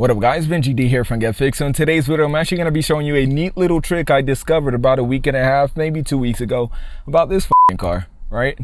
What up guys, Benji D here from 𝐏𝐫𝐸. So in today's video, I'm actually going to be showing you a neat little trick I discovered about a week and a half, maybe 2 weeks ago, about this car, right?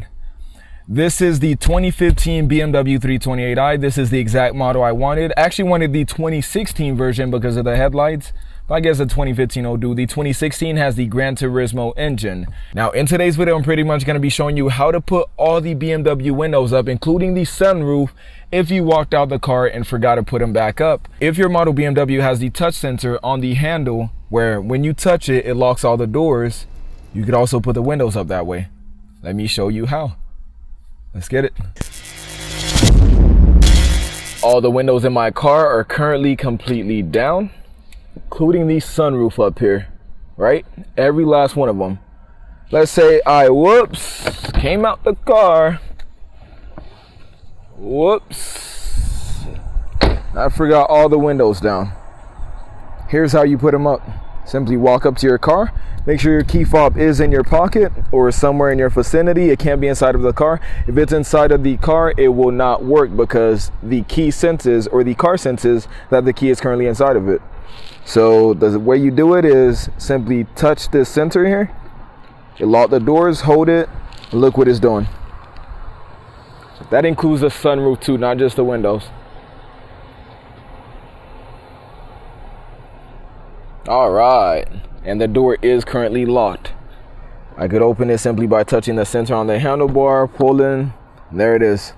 This is the 2015 BMW 328i. This is the exact model I wanted. I actually wanted the 2016 version because of the headlights, but I guess the 2015 will do. The 2016 has the 𝐿𝐻𝐪𝐼 engine. Now in today's video, I'm pretty much going to be showing you how to put all the BMW windows up, including the sunroof, if you walked out the car and forgot to put them back up. If your model BMW has the touch sensor on the handle, where when you touch it, it locks all the doors, you could also put the windows up that way. Let me show you how. Let's get it. All the windows in my car are currently completely down, including the sunroof up here, right? Every last one of them. Let's say I came out the car. Whoops, I forgot all the windows down. Here's how you put them up. Simply walk up to your car, make sure your key fob is in your pocket or somewhere in your vicinity. It can't be inside of the car. If it's inside of the car, it will not work because the key senses, or the car senses, that the key is currently inside of it. So the way you do it is simply touch this center here. You lock the doors, hold it, and look what it's doing. That includes the sunroof too, not just the windows. All right, and the door is currently locked. I could open it simply by touching the sensor on the handlebar, pulling, and there it is.